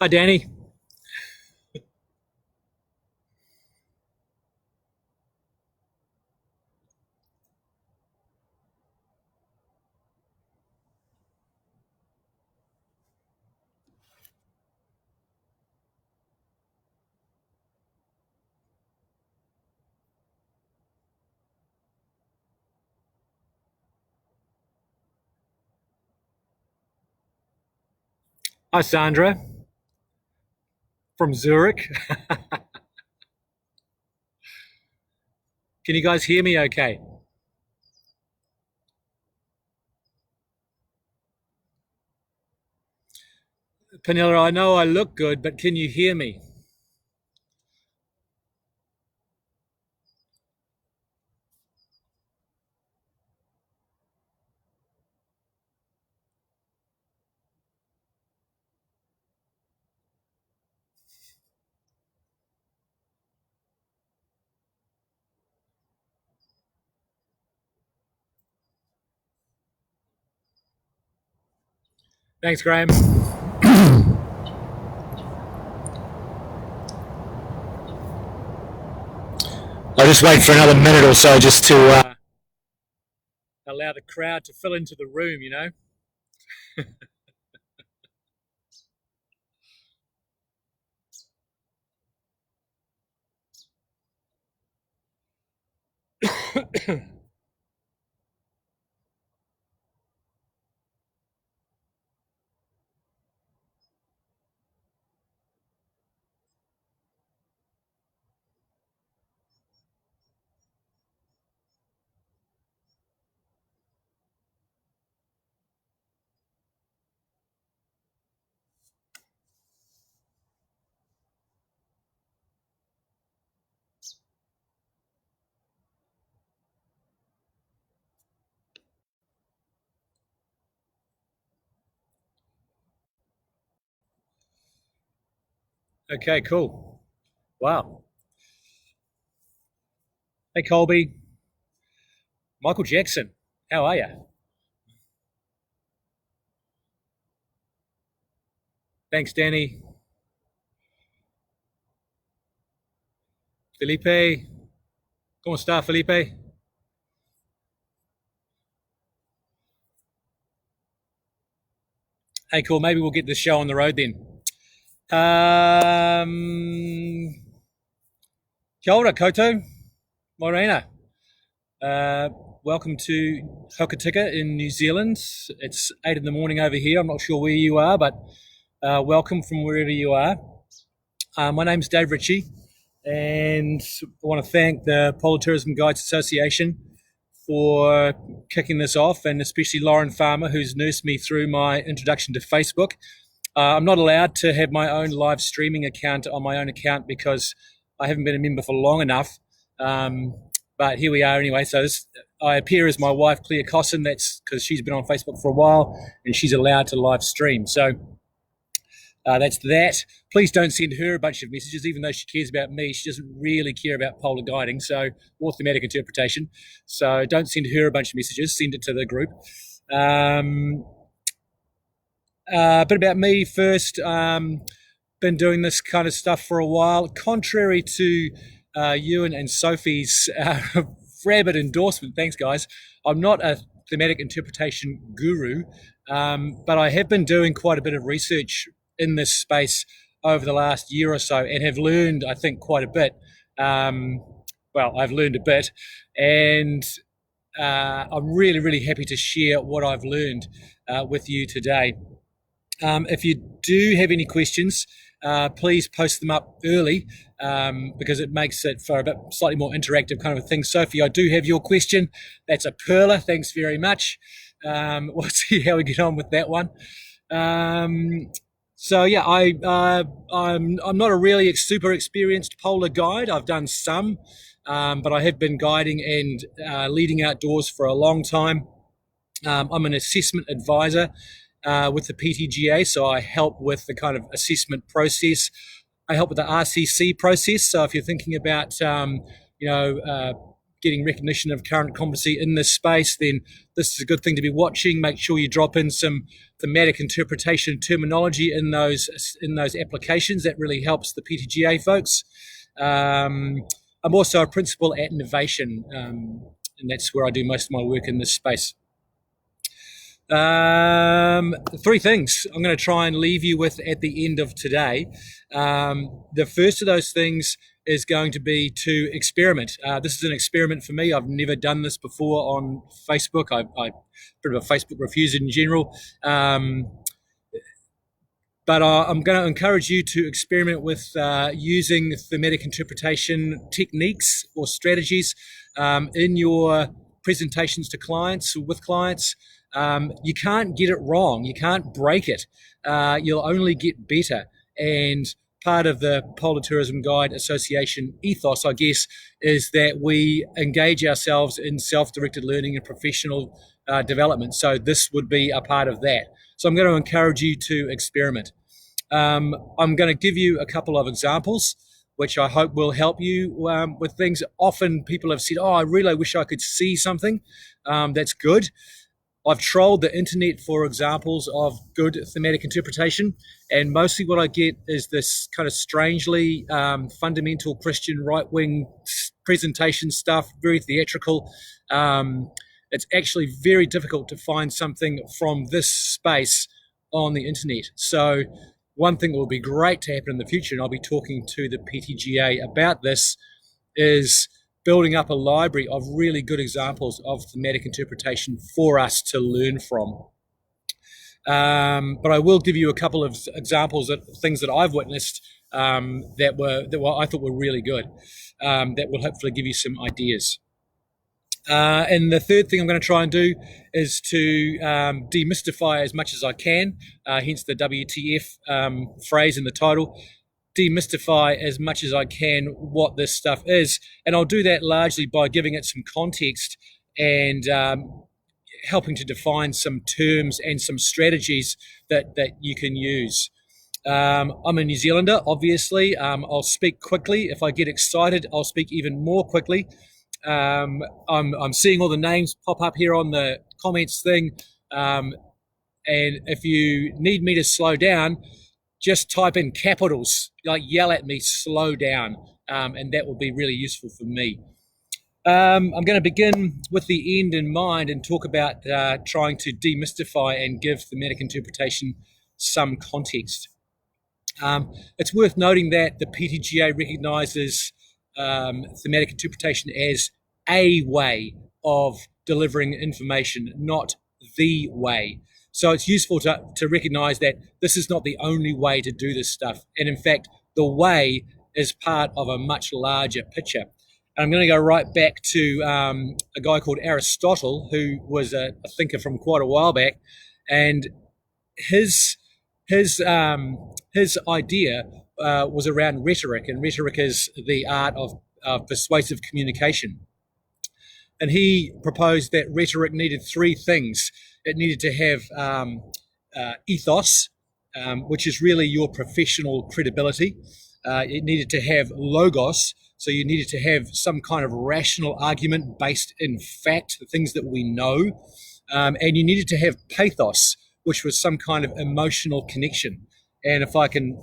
Hi, Danny. Hi, Sandra from Zurich. Can you guys hear me okay? Penilla, I know I look good, but can you hear me? Thanks, Graham. I'll just wait for another minute or so just to allow the crowd to fill into the room, you know? Okay, cool. Wow. Hey, Colby. Michael Jackson, how are you? Thanks, Danny. Felipe. ¿Cómo está, Felipe? Hey, cool. Maybe we'll get the show on the road then. Kia ora, koutou. Morena. Uh, Welcome to Hokitika in New Zealand. It's 8 in the morning over here. I'm not sure where you are, but welcome from wherever you are. My name's Dave Ritchie, and I want to thank the Polar Tourism Guides Association for kicking this off, and especially Lauren Farmer, who's nursed me through my introduction to Facebook. I'm not allowed to have my own live streaming account on my own account because I haven't been a member for long enough. But here we are anyway. So I appear as my wife, Claire Cosson. That's because she's been on Facebook for a while and she's allowed to live stream. So that's that. Please don't send her a bunch of messages, even though she cares about me. She doesn't really care about polar guiding, or thematic interpretation. So don't send her a bunch of messages. Send it to the group. A bit about me first. Been doing this kind of stuff for a while. Contrary to Ewan and Sophie's rabid endorsement, thanks guys, I'm not a thematic interpretation guru, but I have been doing quite a bit of research in this space over the last year or so and have learned, I think, quite a bit. I've learned a bit, and I'm really, really happy to share what I've learned with you today. If you do have any questions, please post them up early because it makes it for a bit slightly more interactive kind of a thing. Sophie, I do have your question. That's a perler. Thanks very much. We'll see how we get on with that one. I'm not a really super experienced polar guide. I've done some, but I have been guiding and leading outdoors for a long time. I'm an assessment advisor with the PTGA, so I help with the kind of assessment process. I help with the RCC process. So if you're thinking about, getting recognition of current competency in this space, then this is a good thing to be watching. Make sure you drop in some thematic interpretation terminology in those applications. That really helps the PTGA folks. I'm also a principal at Innovation, and that's where I do most of my work in this space. 3 things I'm going to try and leave you with at the end of today. The first of those things is going to be to experiment. This is an experiment for me. I've never done this before on Facebook. I'm a bit of a Facebook refuser in general. But I'm going to encourage you to experiment with using thematic interpretation techniques or strategies in your presentations to clients or with clients. You can't get it wrong. You can't break it. You'll only get better. And part of the Polar Tourism Guide Association ethos, I guess, is that we engage ourselves in self-directed learning and professional development. So this would be a part of that. So I'm going to encourage you to experiment. I'm going to give you a couple of examples, which I hope will help you with things. Often people have said, I really wish I could see something. That's good. I've trolled the internet for examples of good thematic interpretation, and mostly what I get is this kind of strangely fundamental Christian right-wing presentation stuff, very theatrical. It's actually very difficult to find something from this space on the internet. So one thing that will be great to happen in the future, and I'll be talking to the PTGA about this, is building up a library of really good examples of thematic interpretation for us to learn from. But I will give you a couple of examples of things that I've witnessed that I thought were really good, that will hopefully give you some ideas. And the third thing I'm going to try and do is to demystify as much as I can, hence the WTF phrase in the title. Demystify as much as I can what this stuff is, and I'll do that largely by giving it some context and helping to define some terms and some strategies that you can use. I'm a New Zealander, obviously. I'll speak quickly. If I get excited, I'll speak even more quickly. I'm seeing all the names pop up here on the comments thing, and if you need me to slow down, just type in capitals, like yell at me, slow down, and that will be really useful for me. I'm going to begin with the end in mind and talk about trying to demystify and give thematic interpretation some context. It's worth noting that the PTGA recognises thematic interpretation as a way of delivering information, not the way. So it's useful to recognize that this is not the only way to do this stuff. And in fact, the way is part of a much larger picture. And I'm going to go right back to a guy called Aristotle, who was a thinker from quite a while back. And his idea was around rhetoric. And rhetoric is the art of persuasive communication. And he proposed that rhetoric needed 3 things. It needed to have ethos, which is really your professional credibility. It needed to have logos, so you needed to have some kind of rational argument based in fact, the things that we know. And you needed to have pathos, which was some kind of emotional connection. And if I can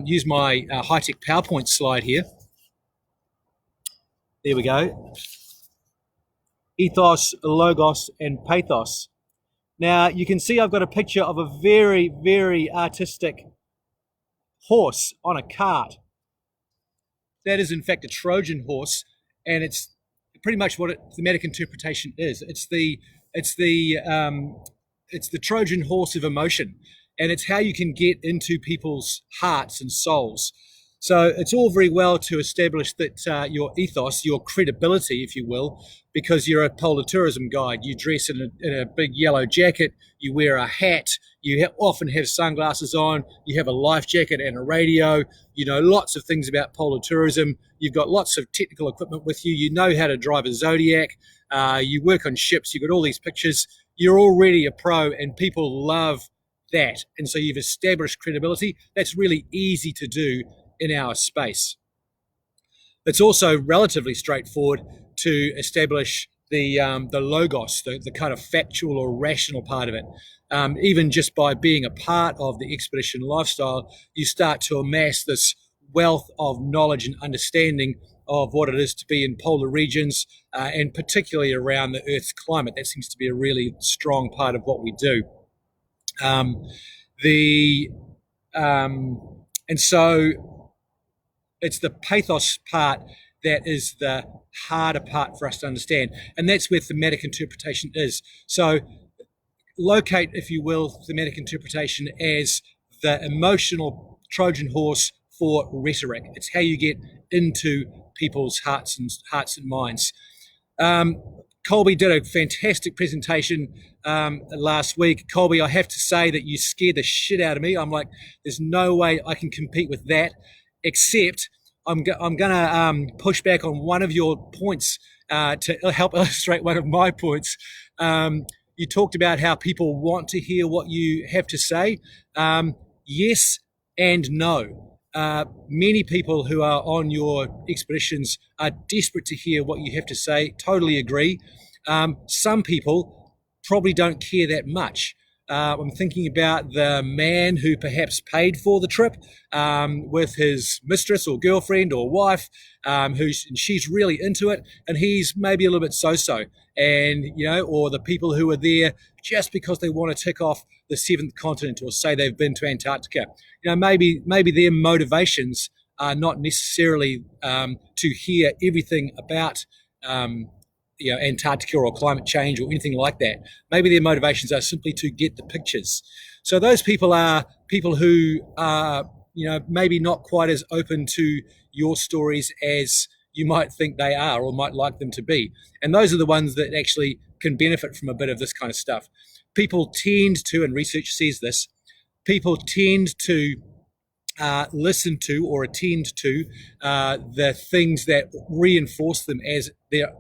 use my high-tech PowerPoint slide here. There we go. Ethos, logos, and pathos. Now, you can see I've got a picture of a very, very artistic horse on a cart. That is, in fact, a Trojan horse, and it's pretty much what thematic interpretation is. It's the Trojan horse of emotion, and it's how you can get into people's hearts and souls. So it's all very well to establish that your ethos, your credibility, if you will, because you're a polar tourism guide. You dress in a big yellow jacket, you wear a hat, you often have sunglasses on, you have a life jacket and a radio, you know lots of things about polar tourism, you've got lots of technical equipment with you, you know how to drive a Zodiac, you work on ships, you've got all these pictures, you're already a pro and people love that. And so you've established credibility. That's really easy to do in our space. It's also relatively straightforward to establish the logos, the kind of factual or rational part of it. Even just by being a part of the expedition lifestyle, you start to amass this wealth of knowledge and understanding of what it is to be in polar regions, and particularly around the Earth's climate. That seems to be a really strong part of what we do. And so it's the pathos part that is the harder part for us to understand. And that's where thematic interpretation is. So locate, if you will, thematic interpretation as the emotional Trojan horse for rhetoric. It's how you get into people's hearts and minds. Colby did a fantastic presentation last week. Colby, I have to say that you scared the shit out of me. I'm like, there's no way I can compete with that, except I'm going to push back on one of your points to help illustrate one of my points. You talked about how people want to hear what you have to say. Yes and no. Many people who are on your expeditions are desperate to hear what you have to say. Totally agree. Some people probably don't care that much. I'm thinking about the man who perhaps paid for the trip with his mistress or girlfriend or wife, she's really into it, and he's maybe a little bit so-so. And, or the people who are there just because they want to tick off the seventh continent or say they've been to Antarctica. Maybe their motivations are not necessarily to hear everything about Antarctica or climate change or anything like that. Maybe their motivations are simply to get the pictures. So those people are people who are, maybe not quite as open to your stories as you might think they are or might like them to be. And those are the ones that actually can benefit from a bit of this kind of stuff. People tend to, and research says this, people tend to listen to or attend to the things that reinforce them as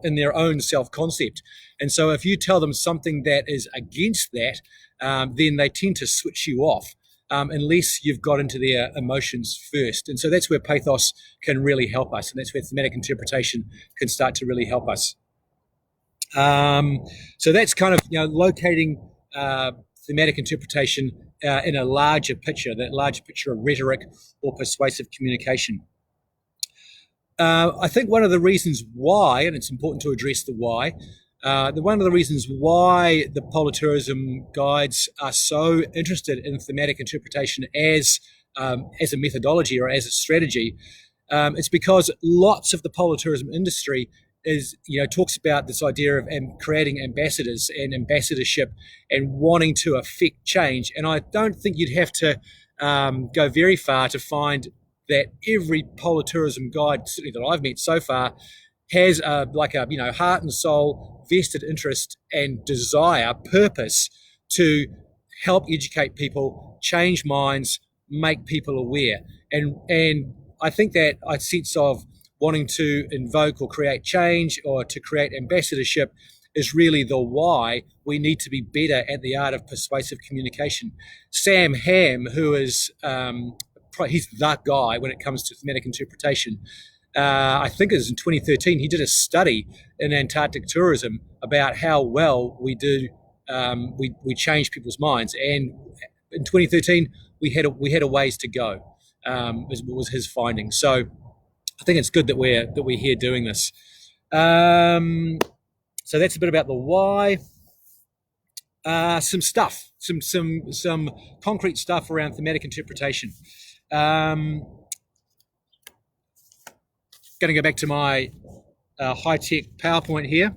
in their own self-concept. And so if you tell them something that is against that, then they tend to switch you off unless you've got into their emotions first. And so that's where pathos can really help us. And that's where thematic interpretation can start to really help us. So that's kind of, locating thematic interpretation in a larger picture, that larger picture of rhetoric or persuasive communication. I think one of the reasons why, and it's important to address the why, one of the reasons why the polar tourism guides are so interested in thematic interpretation as a methodology or as a strategy, it's because lots of the polar tourism industry talks about this idea of creating ambassadors and ambassadorship and wanting to affect change. And I don't think you'd have to go very far to find that every polar tourism guide, certainly that I've met so far, has a heart and soul, vested interest and desire, purpose to help educate people, change minds, make people aware. And I think that a sense of wanting to invoke or create change or to create ambassadorship is really the why we need to be better at the art of persuasive communication. Sam Ham, who is, he's that guy when it comes to thematic interpretation. I think it was in 2013, he did a study in Antarctic tourism about how well we do, we change people's minds. And in 2013, we had a ways to go, was his finding. So I think it's good that we're here doing this. So that's a bit about the why. Some stuff, some concrete stuff around thematic interpretation. Going to go back to my high-tech PowerPoint here.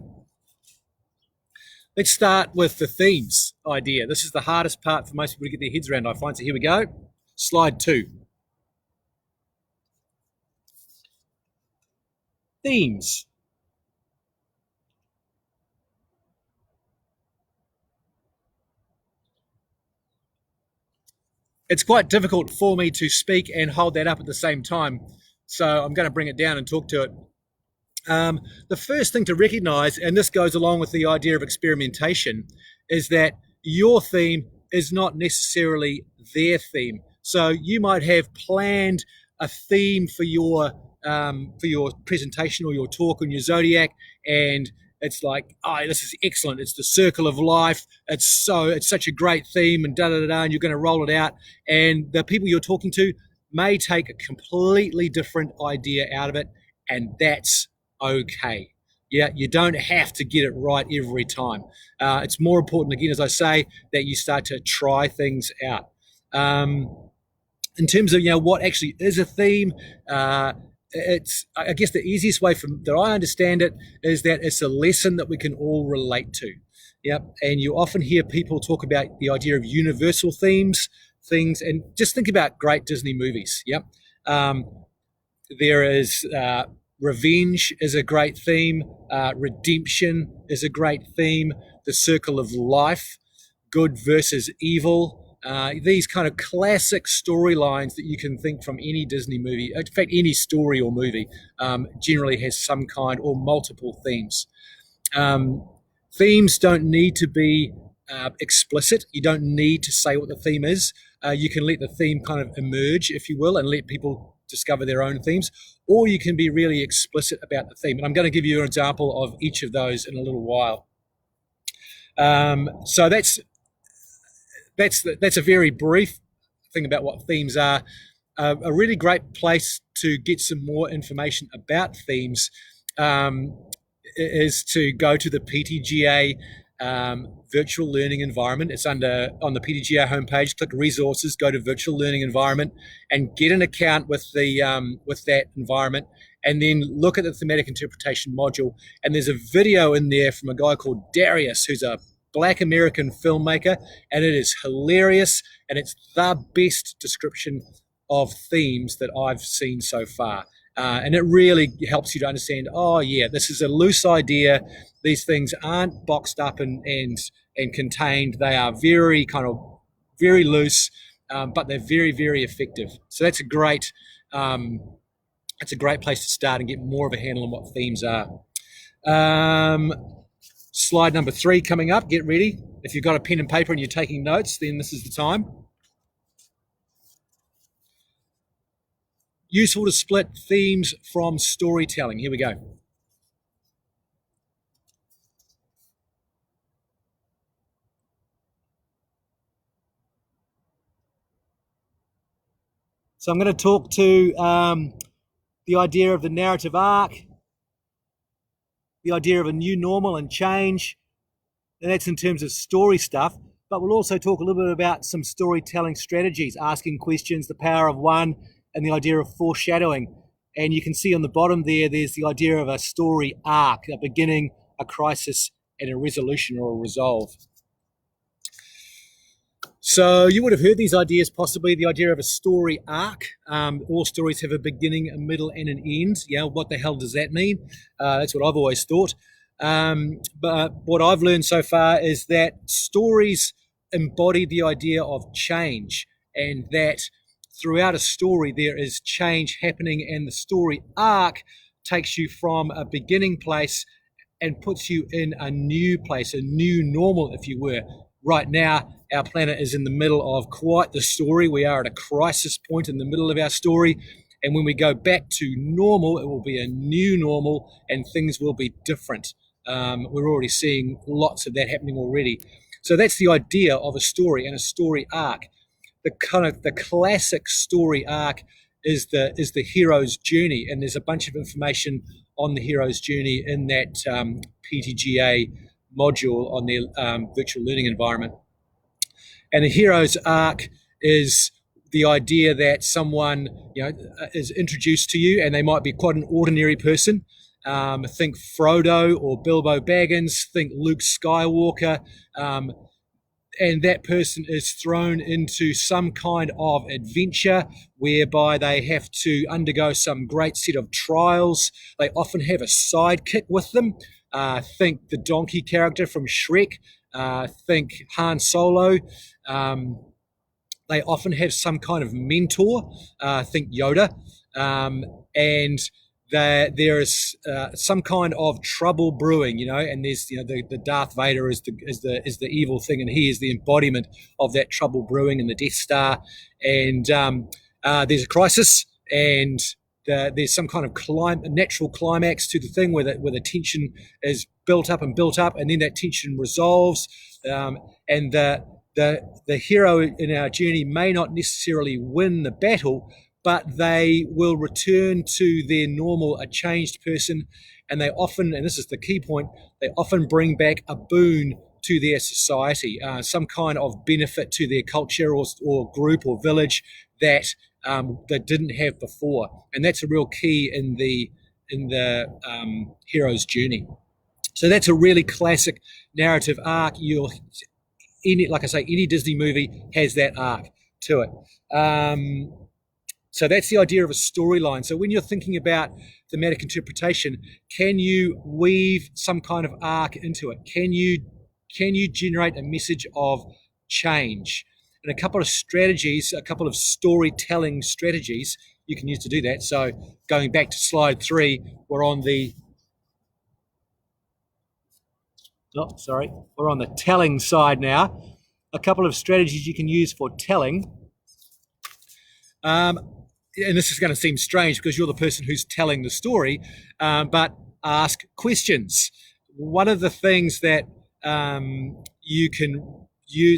Let's start with the themes idea. This is the hardest part for most people to get their heads around, I find. So here we go. Slide 2. Themes. It's quite difficult for me to speak and hold that up at the same time, so I'm going to bring it down and talk to it. The first thing to recognize, and this goes along with the idea of experimentation, is that your theme is not necessarily their theme. So you might have planned a theme for your for your presentation or your talk on your zodiac, and it's like, oh, this is excellent. It's the circle of life. It's such a great theme, and da da da. And you're going to roll it out, and the people you're talking to may take a completely different idea out of it, and that's okay. Yeah, you don't have to get it right every time. It's more important, again, as I say, that you start to try things out. In terms of what actually is a theme, it's, I guess, the easiest way that I understand it is that it's a lesson that we can all relate to. Yep. And you often hear people talk about the idea of universal themes, things, and just think about great Disney movies. Yep. There is revenge is a great theme. Redemption is a great theme. The circle of life, good versus evil. These kind of classic storylines that you can think from any Disney movie. In fact, any story or movie generally has some kind or multiple themes. Themes don't need to be explicit. You don't need to say what the theme is. You can let the theme kind of emerge, if you will, and let people discover their own themes, or you can be really explicit about the theme. And I'm going to give you an example of each of those in a little while. So that's a very brief thing about what themes are. A really great place to get some more information about themes is to go to the PTGA virtual learning environment. It's on the PTGA homepage. Click resources, go to virtual learning environment, and get an account with that environment. And then look at the thematic interpretation module. And there's a video in there from a guy called Darius, who's a Black American filmmaker, and it is hilarious, and it's the best description of themes that I've seen so far. And it really helps you to understand, oh yeah, this is a loose idea. These things aren't boxed up and contained. They are very loose, but they're very, very effective. So that's a great place to start and get more of a handle on what themes are. Slide number 3 coming up. Get ready. If you've got a pen and paper and you're taking notes, then this is the time. Useful to split themes from storytelling. Here we go. So I'm going to talk to the idea of the narrative arc, the idea of a new normal and change, and that's in terms of story stuff. But we'll also talk a little bit about some storytelling strategies, asking questions, the power of one, and the idea of foreshadowing. And you can see on the bottom there's the idea of a story arc, a beginning, a crisis, and a resolution or a resolve. So you would have heard these ideas, possibly the idea of a story arc. All stories have a beginning, a middle, and an end. What the hell does that mean? That's what I've always thought. But what I've learned so far is that stories embody the idea of change, and that throughout a story there is change happening, and the story arc takes you from a beginning place and puts you in a new place, a new normal, if you were. Right now, our planet is in the middle of quite the story. We are at a crisis point in the middle of our story. And when we go back to normal, it will be a new normal and things will be different. We're already seeing lots of that happening already. So that's the idea of a story and a story arc. The classic story arc is the hero's journey. And there's a bunch of information on the hero's journey in that PTGA module on the virtual learning environment. And the hero's arc is the idea that someone is introduced to you, and they might be quite an ordinary person. Think Frodo or Bilbo Baggins, think Luke Skywalker, and that person is thrown into some kind of adventure whereby they have to undergo some great set of trials. They often have a sidekick with them. Think the donkey character from Shrek. Think Han Solo. They often have some kind of mentor. Think Yoda. And there is some kind of trouble brewing, and there's the Darth Vader is the evil thing, and he is the embodiment of that trouble brewing, and the Death Star. And there's a crisis, and there's some kind of natural climax to the thing where the tension is built up, and then that tension resolves, and the hero in our journey may not necessarily win the battle, but they will return to their normal, a changed person, and they often, and this is the key point, they often bring back a boon to their society, some kind of benefit to their culture or group or village that they didn't have before, and that's a real key in the hero's journey. So that's a really classic narrative arc. Like I say, any Disney movie has that arc to it. So that's the idea of a storyline. So when you're thinking about thematic interpretation, can you weave some kind of arc into it? Can you generate a message of change? And a couple of strategies, a couple of storytelling strategies you can use to do that. So going back to slide 3, we're on the telling side now. A couple of strategies you can use for telling. And this is going to seem strange because you're the person who's telling the story, but ask questions. One of the things that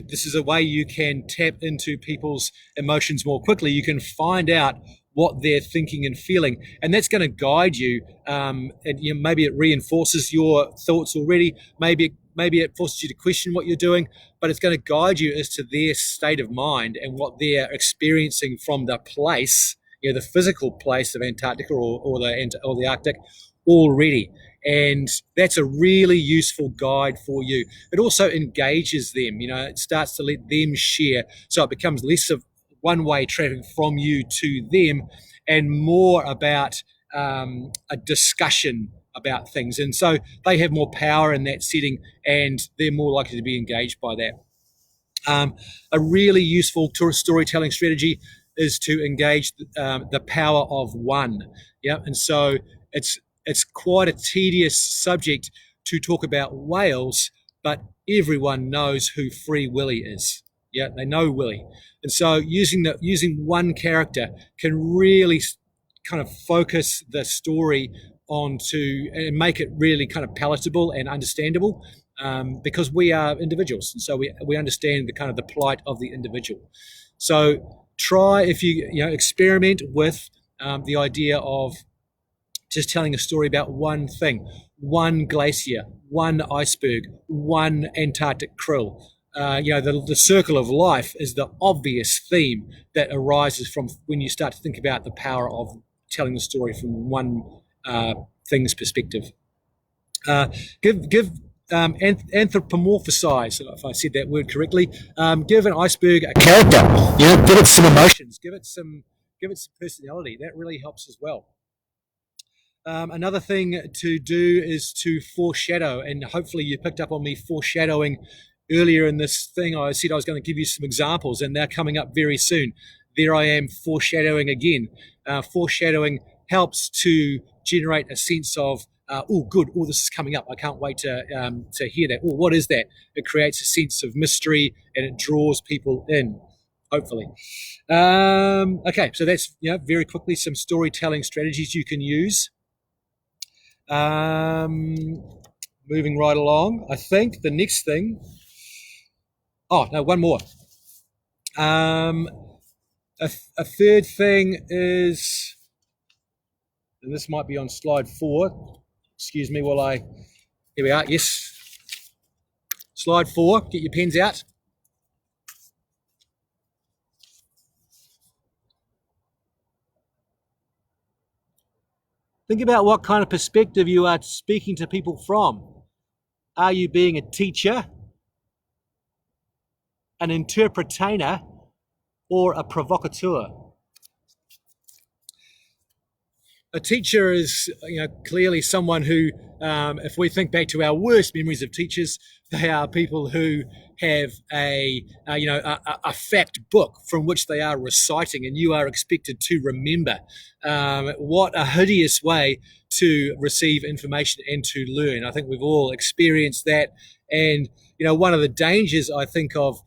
this is a way you can tap into people's emotions more quickly. You can find out what they're thinking and feeling, and that's going to guide you. And maybe it reinforces your thoughts already. Maybe it forces you to question what you're doing, but it's going to guide you as to their state of mind and what they're experiencing from the place, the physical place of Antarctica or the Arctic already. And that's a really useful guide for you. It also engages them, it starts to let them share. So it becomes less of one-way traffic from you to them and more about a discussion about things. And so they have more power in that setting and they're more likely to be engaged by that. A really useful storytelling strategy is to engage the power of one. Yeah, and so it's quite a tedious subject to talk about whales, but everyone knows who Free Willy is. Yeah, they know Willy. And so using one character can really kind of focus the story onto and make it really kind of palatable and understandable, because we are individuals, and so we understand the plight of the individual. So try, if you experiment with the idea of just telling a story about one thing, one glacier, one iceberg, one Antarctic krill. The circle of life is the obvious theme that arises from when you start to think about the power of telling the story from one thing's perspective. Give anthropomorphize, if I said that word correctly. Give an iceberg a character. Give it some emotions. Give it some personality. That really helps as well. Another thing to do is to foreshadow, and hopefully you picked up on me foreshadowing earlier in this thing. I said I was going to give you some examples, and they're coming up very soon. There I am foreshadowing again. Foreshadowing helps to generate a sense of, good, this is coming up. I can't wait to hear that. What is that? It creates a sense of mystery and it draws people in, hopefully. Okay, so that's very quickly some storytelling strategies you can use. Moving right along, I think the next thing. Oh no, one more. A third thing is, and this might be on slide 4. Excuse me while here we are. Yes, slide 4. Get your pens out. Think about what kind of perspective you are speaking to people from. Are you being a teacher, an interpretainer, or a provocateur? A teacher is, clearly someone who, if we think back to our worst memories of teachers, they are people who have a fact book from which they are reciting, and you are expected to remember. What a hideous way to receive information and to learn. I think we've all experienced that, and one of the dangers I think of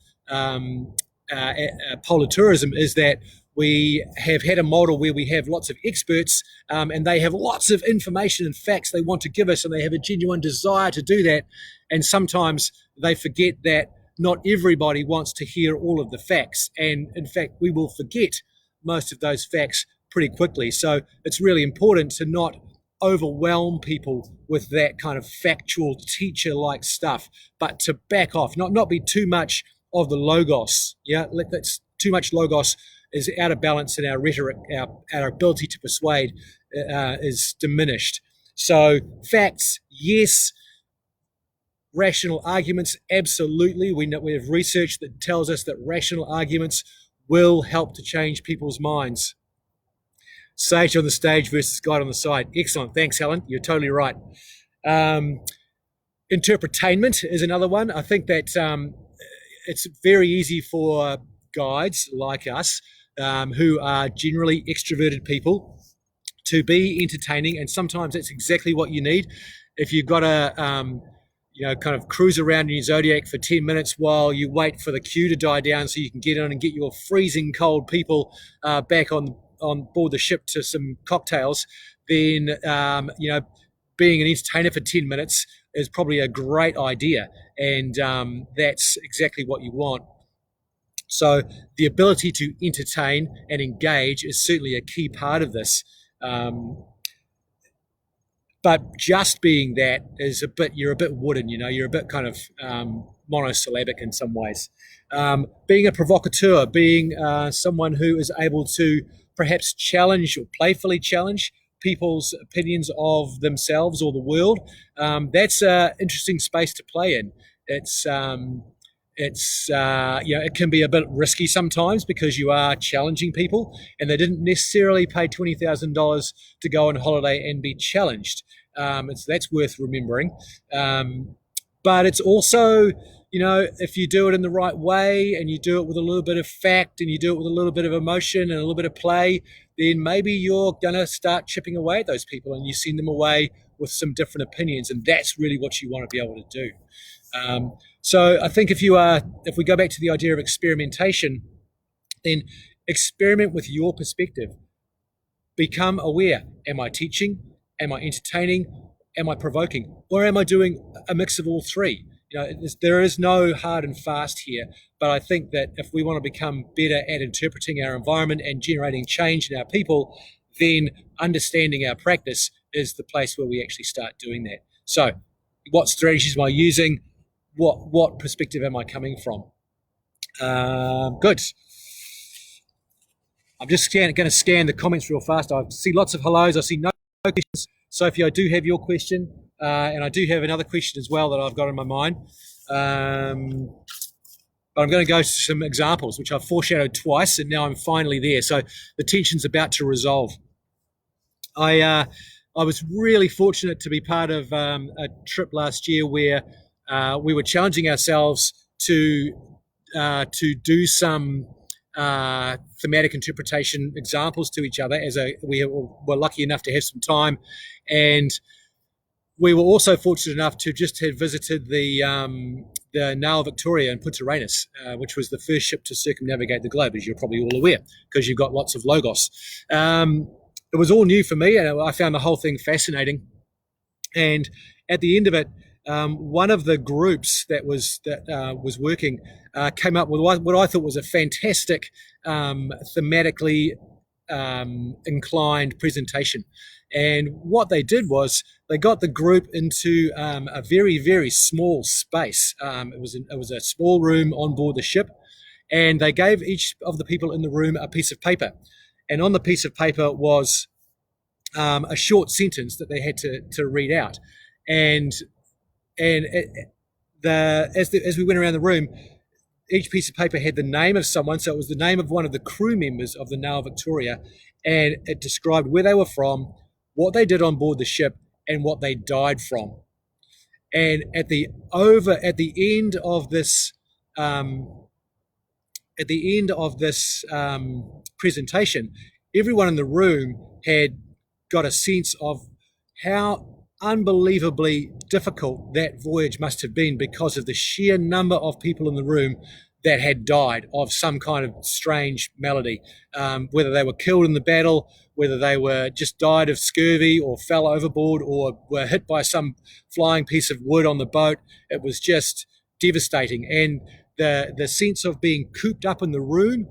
politourism is that We have had a model where we have lots of experts, and they have lots of information and facts they want to give us, and they have a genuine desire to do that. And sometimes they forget that not everybody wants to hear all of the facts. And in fact, we will forget most of those facts pretty quickly. So it's really important to not overwhelm people with that kind of factual teacher-like stuff, but to back off, not be too much of the logos. Yeah, that's too much logos is out of balance, and our rhetoric, our ability to persuade is diminished. So facts, yes. Rational arguments, absolutely. We have research that tells us that rational arguments will help to change people's minds. Sage on the stage versus guide on the side. Excellent. Thanks, Helen. You're totally right. Interpretainment is another one. I think that it's very easy for guides like us, who are generally extroverted people, to be entertaining, and sometimes that's exactly what you need. If you've got to kind of cruise around in your Zodiac for 10 minutes while you wait for the queue to die down so you can get on and get your freezing cold people back on board the ship to some cocktails, then being an entertainer for 10 minutes is probably a great idea, and that's exactly what you want. So the ability to entertain and engage is certainly a key part of this. But just being that is you're a bit wooden, you're a bit kind of monosyllabic in some ways. Being a provocateur, being someone who is able to perhaps challenge or playfully challenge people's opinions of themselves or the world, that's an interesting space to play in. It can be a bit risky sometimes because you are challenging people, and they didn't necessarily pay $20,000 to go on holiday and be challenged. That's worth remembering. But it's also, if you do it in the right way and you do it with a little bit of fact and you do it with a little bit of emotion and a little bit of play, then maybe you're going to start chipping away at those people and you send them away with some different opinions. And that's really what you want to be able to do. So I think if we go back to the idea of experimentation, then experiment with your perspective. Become aware. Am I teaching? Am I entertaining? Am I provoking? Or am I doing a mix of all three? There is no hard and fast here, but I think that if we want to become better at interpreting our environment and generating change in our people, then understanding our practice is the place where we actually start doing that. So what strategies am I using? What perspective am I coming from? Good. I'm just going to scan the comments real fast. I see lots of hellos. I see no questions. Sophie, I do have your question, and I do have another question as well that I've got in my mind. But I'm going to go to some examples, which I've foreshadowed twice, and now I'm finally there. So the tension's about to resolve. I was really fortunate to be part of a trip last year where we were challenging ourselves to do some thematic interpretation examples to each other. We were lucky enough to have some time, and we were also fortunate enough to just have visited the Nao Victoria in Punta Arenas, which was the first ship to circumnavigate the globe, as you're probably all aware, because you've got lots of logos. It was all new for me, and I found the whole thing fascinating. And at the end of it, one of the groups that was working came up with what I thought was a fantastic thematically inclined presentation. And what they did was they got the group into a very, very small space. It was a small room on board the ship, and they gave each of the people in the room a piece of paper. And on the piece of paper was a short sentence that they had to read out. And as we went around the room, each piece of paper had the name of someone. So it was the name of one of the crew members of the Nao Victoria, and it described where they were from, what they did on board the ship, and what they died from. And at the end of this presentation, everyone in the room had got a sense of how unbelievably difficult that voyage must have been because of the sheer number of people in the room that had died of some kind of strange malady, whether they were killed in the battle, whether they were just died of scurvy or fell overboard or were hit by some flying piece of wood on the boat. It was just devastating. And the sense of being cooped up in the room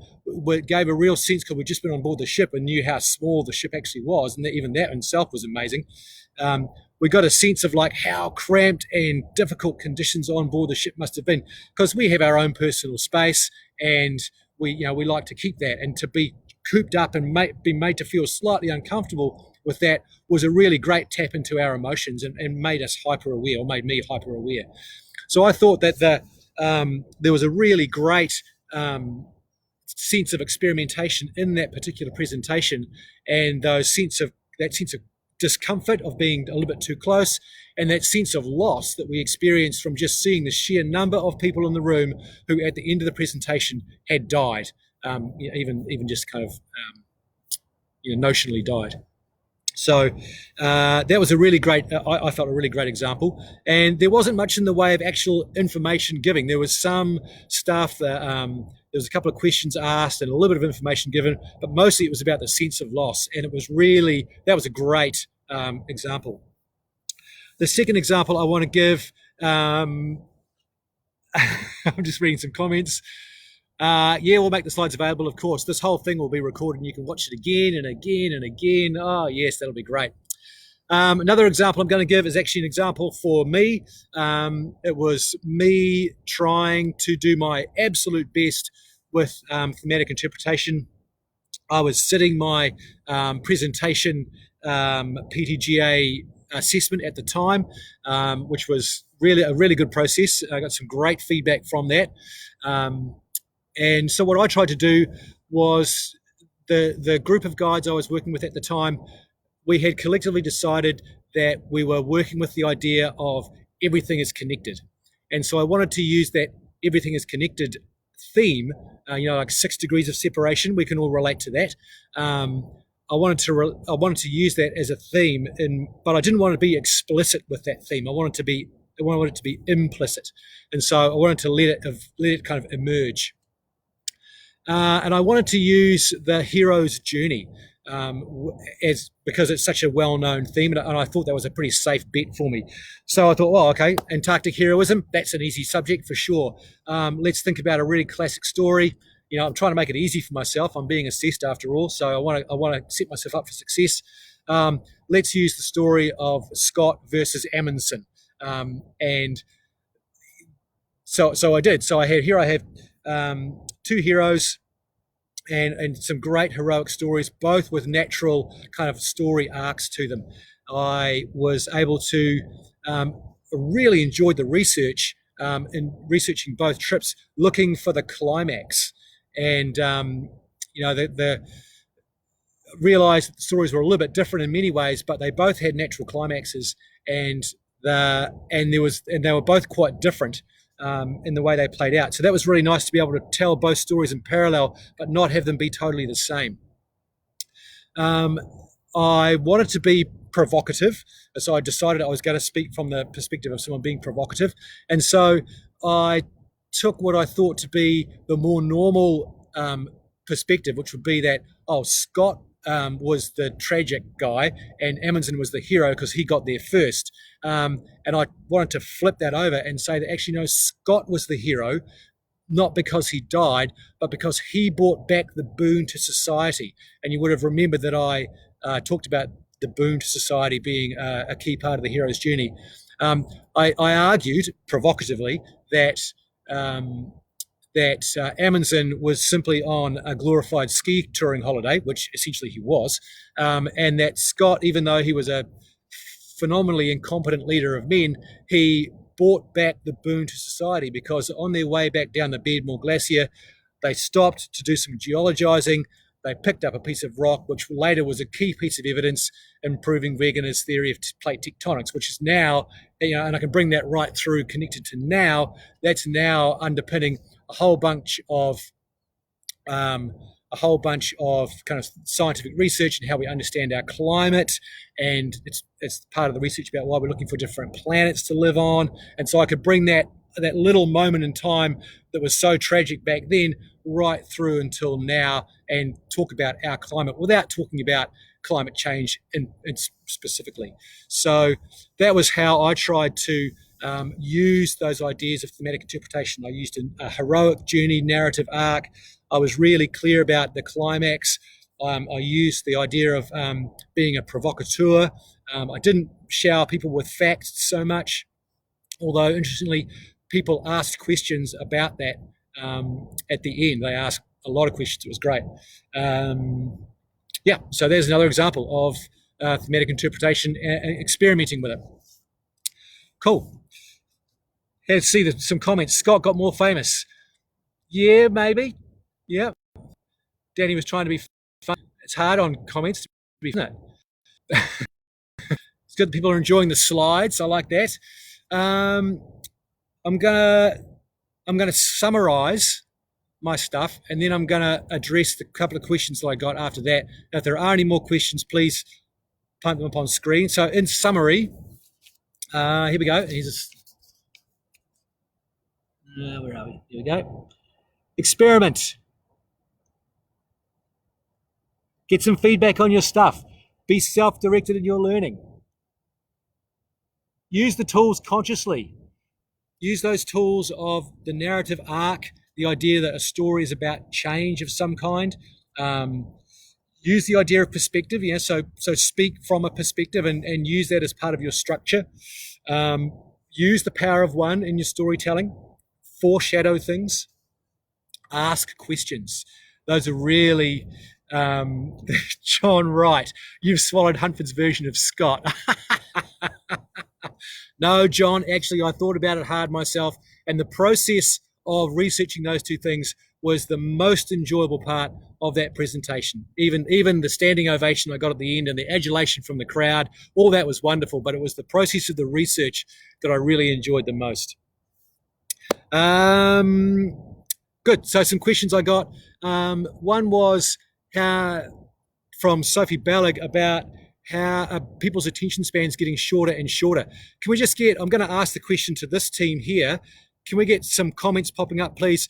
gave a real sense, because we'd just been on board the ship and knew how small the ship actually was, and even that in itself was amazing. We got a sense of like how cramped and difficult conditions on board the ship must have been, because we have our own personal space, and we like to keep that, and to be cooped up and be made to feel slightly uncomfortable with that was a really great tap into our emotions, and made us hyper aware, or made me hyper aware. So I thought that there was a really great sense of experimentation in that particular presentation, and that sense of discomfort of being a little bit too close, and that sense of loss that we experienced from just seeing the sheer number of people in the room who at the end of the presentation had died, even just kind of notionally died. So that was a really great, I felt a really great example. And there wasn't much in the way of actual information giving. There was some stuff that there was a couple of questions asked and a little bit of information given, but mostly it was about the sense of loss. And it was really, that was a great example. The second example I want to give, I'm just reading some comments. Yeah, we'll make the slides available, of course. This whole thing will be recorded and you can watch it again and again and again. Oh, yes, that'll be great. Another example I'm going to give is actually an example for me. It was me trying to do my absolute best with thematic interpretation. I was sitting my presentation PTGA assessment at the time, which was really a really good process. I got some great feedback from that. And so what I tried to do was, the group of guides I was working with at the time, we had collectively decided that we were working with the idea of everything is connected. And so I wanted to use that everything is connected theme, like 6 degrees of separation. We can all relate to that. I wanted to use that as a theme, but I didn't want to be explicit with that theme. I wanted it to be implicit. And so I wanted to let it kind of emerge. And I wanted to use the hero's journey because it's such a well-known theme, and I thought that was a pretty safe bet for me. So I thought, well, okay, Antarctic heroism, that's an easy subject for sure. Let's think about a really classic story. I'm trying to make it easy for myself. I'm being assessed after all, so I want to set myself up for success. Let's use the story of Scott versus Amundsen, and so I did. So I have 2 heroes and some great heroic stories, both with natural kind of story arcs to them. I was able to really enjoyed the research in researching both trips, looking for the climax, and realized that the stories were a little bit different in many ways, but they both had natural climaxes, and they were both quite different in the way they played out. So that was really nice to be able to tell both stories in parallel, but not have them be totally the same. I wanted to be provocative, so I decided I was going to speak from the perspective of someone being provocative. And so I took what I thought to be the more normal perspective, which would be that, Scott was the tragic guy and Amundsen was the hero because he got there first. And I wanted to flip that over and say that actually, no, Scott was the hero, not because he died, but because he brought back the boon to society. And you would have remembered that I talked about the boon to society being a key part of the hero's journey. I argued provocatively that Amundsen was simply on a glorified ski touring holiday, which essentially he was, and that Scott, even though he was a phenomenally incompetent leader of men, he brought back the boon to society because on their way back down the Beardmore Glacier, they stopped to do some geologizing. They picked up a piece of rock, which later was a key piece of evidence in proving Wegener's theory of plate tectonics, which is now, and I can bring that right through connected to now, that's now underpinning a whole bunch of kind of scientific research and how we understand our climate, and it's part of the research about why we're looking for different planets to live on. And so I could bring that that little moment in time that was so tragic back then, right through until now, and talk about our climate without talking about climate change in specifically. So that was how I tried to use those ideas of thematic interpretation. I used a heroic journey narrative arc. I was really clear about the climax. I used the idea of being a provocateur. I didn't shower people with facts so much, although interestingly, people asked questions about that at the end. They asked a lot of questions. It was great. Yeah, so there's another example of thematic interpretation, experimenting with it. Cool. Let's see some comments. Scott got more famous. Yeah, maybe. Yeah. Danny was trying to be fun. It's hard on comments to be fun. It's good that people are enjoying the slides. I like that. I'm gonna summarize my stuff, and then I'm gonna address the couple of questions that I got after that. Now, if there are any more questions, please punt them up on screen. So, in summary, here we go. Where are we? Here we go. Experiment. Get some feedback on your stuff. Be self-directed in your learning. Use the tools consciously. Use those tools of the narrative arc, the idea that a story is about change of some kind. Use the idea of perspective, so speak from a perspective and use that as part of your structure. Use the power of one in your storytelling. Foreshadow things. Ask questions. Those are really... John Wright, you've swallowed Huntford's version of Scott. No, John, actually, I thought about it hard myself, and the process of researching those two things was the most enjoyable part of that presentation. Even the standing ovation I got at the end and the adulation from the crowd, all that was wonderful, but it was the process of the research that I really enjoyed the most. Good. So some questions I got. One was from Sophie Ballig about how people's attention spans getting shorter and shorter. Can we just I'm going to ask the question to this team here. Can we get some comments popping up, please,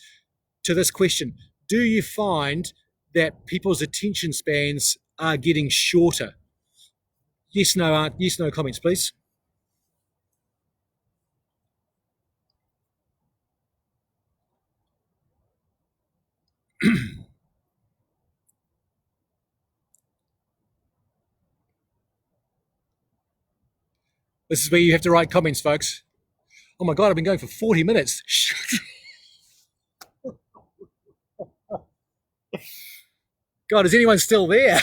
to this question? Do you find that people's attention spans are getting shorter? Yes, no comments, please. This is where you have to write comments, folks. Oh my God, I've been going for 40 minutes. God, is anyone still there?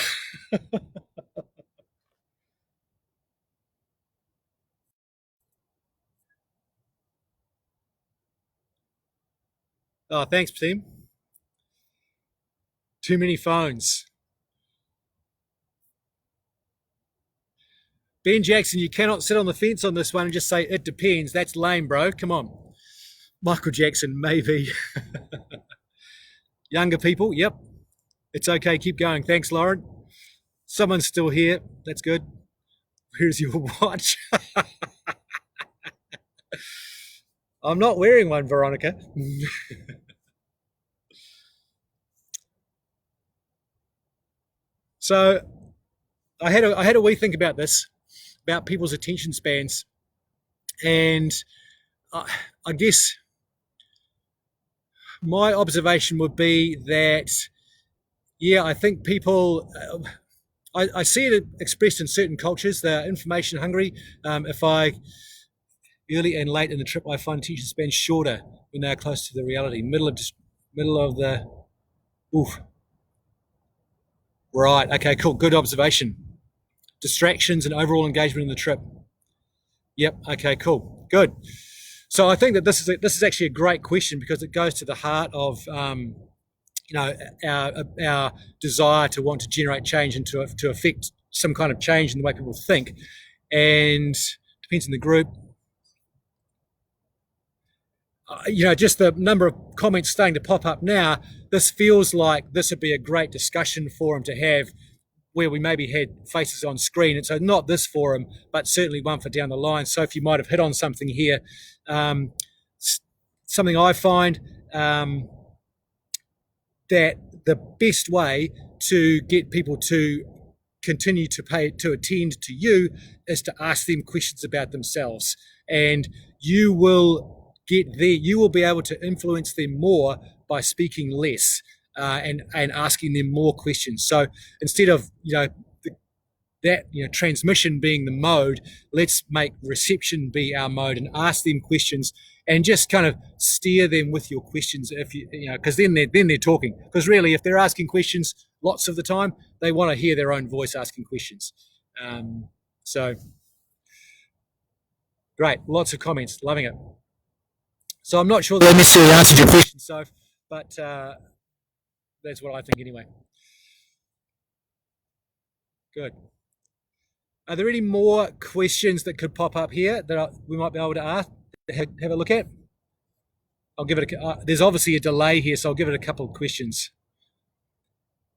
Oh, thanks, team. Too many phones. Ben Jackson, you cannot sit on the fence on this one and just say, it depends. That's lame, bro. Come on. Michael Jackson, maybe. Younger people, yep. It's okay. Keep going. Thanks, Lauren. Someone's still here. That's good. Where's your watch? I'm not wearing one, Veronica. So I had a wee think about this, about people's attention spans. And I guess my observation would be that, yeah, I think people, I see it expressed in certain cultures. They're information hungry. If I, early and late in the trip, I find attention spans shorter when they're close to the reality. Middle of the, oof. Right, okay, cool, good observation. Distractions and overall engagement in the trip. Yep, okay, cool, good. So I think that this is actually a great question because it goes to the heart of our desire to want to generate change and to affect some kind of change in the way people think, and depends on the group. Just the number of comments starting to pop up now. This feels like this would be a great discussion forum to have, where we maybe had faces on screen. And so not this forum, but certainly one for down the line. So if you might have hit on something here, something I find that the best way to get people to continue to attend to you is to ask them questions about themselves, and you will be able to influence them more by speaking less and asking them more questions. So instead of transmission being the mode, let's make reception be our mode and ask them questions and just kind of steer them with your questions. If because then they're talking. Because really, if they're asking questions lots of the time, they want to hear their own voice asking questions. So great, lots of comments, loving it. So I'm not sure that I necessarily answered your question, Soph, but that's what I think anyway. Good. Are there any more questions that could pop up here that we might be able to ask, have a look at? I'll give it there's obviously a delay here, so I'll give it a couple of questions.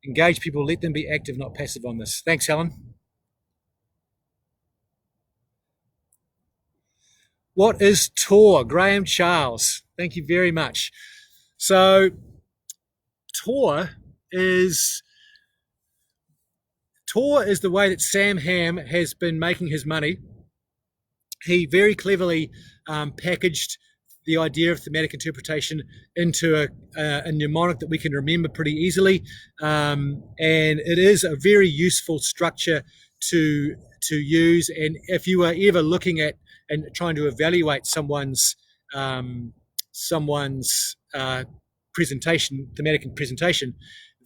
Engage people, let them be active, not passive on this. Thanks, Helen. What is Tor? Graham Charles. Thank you very much. So Tor is the way that Sam Ham has been making his money. He very cleverly packaged the idea of thematic interpretation into a mnemonic that we can remember pretty easily, and it is a very useful structure to use. And if you are ever looking at and trying to evaluate someone's presentation, thematic presentation,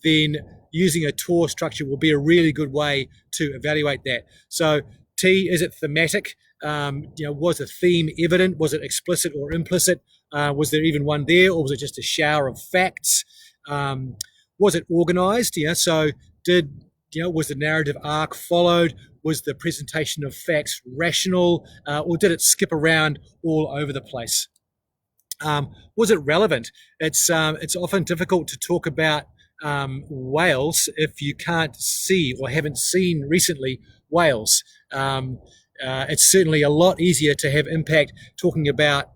then using a Tor structure will be a really good way to evaluate that. So T, is it thematic? Was the theme evident? Was it explicit or implicit? Was there even one there, or was it just a shower of facts? Was it organized? So was the narrative arc followed? Was the presentation of facts rational, or did it skip around all over the place? Was it relevant? It's often difficult to talk about whales if you can't see or haven't seen recently whales. It's certainly a lot easier to have impact talking about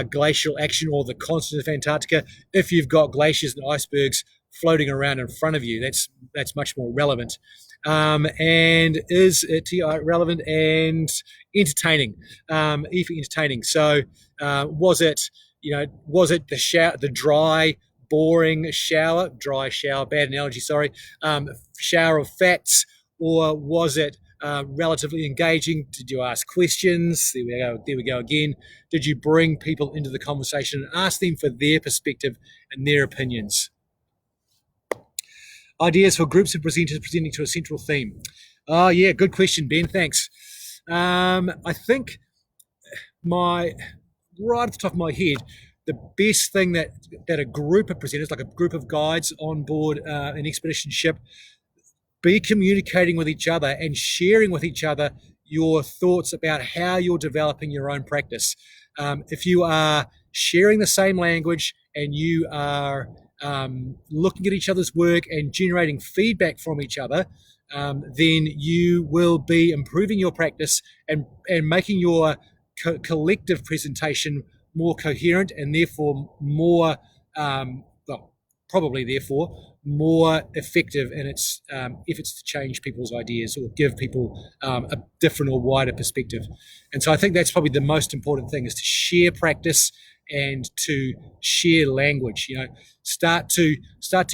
glacial action or the continent of Antarctica if you've got glaciers and icebergs floating around in front of you. That's much more relevant. And is it relevant and entertaining? E for entertaining. So was it the dry, boring shower, bad analogy, sorry, shower of facts, or was it relatively engaging? Did you ask questions? There we go again. Did you bring people into the conversation and ask them for their perspective and their opinions? Ideas for groups of presenters presenting to a central theme. Oh yeah, good question, Ben, thanks. I think right at the top of my head, the best thing that a group of presenters, like a group of guides on board an expedition ship, be communicating with each other and sharing with each other your thoughts about how you're developing your own practice. If you are sharing the same language and you are looking at each other's work and generating feedback from each other, then you will be improving your practice and making your collective presentation more coherent and therefore more, probably therefore more effective in its efforts to change people's ideas or give people a different or wider perspective. And so I think that's probably the most important thing, is to share practice and to share language. Start to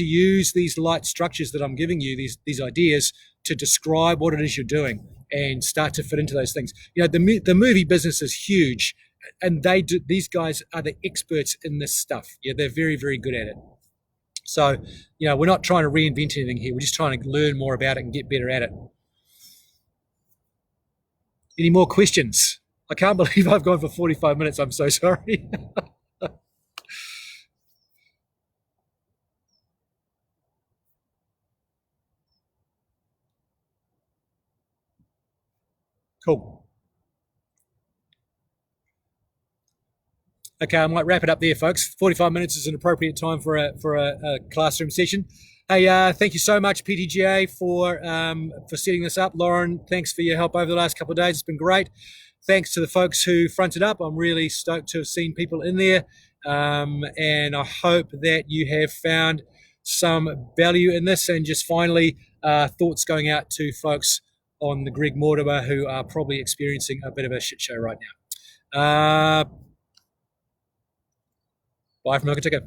use these light structures that I'm giving you, these ideas, to describe what it is you're doing and start to fit into those things. The movie business is huge, and these guys are the experts in this stuff. They're very, very good at it. So, we're not trying to reinvent anything here. We're just trying to learn more about it and get better at it. Any more questions? I can't believe I've gone for 45 minutes. I'm so sorry. Cool. Okay, I might wrap it up there, folks. 45 minutes is an appropriate time for a classroom session. Hey, thank you so much, PTGA, for setting this up. Lauren, thanks for your help over the last couple of days. It's been great. Thanks to the folks who fronted up. I'm really stoked to have seen people in there. and I hope that you have found some value in this. And just finally, thoughts going out to folks on the Greg Mortimer who are probably experiencing a bit of a shit show right now. Bye from Hokitika.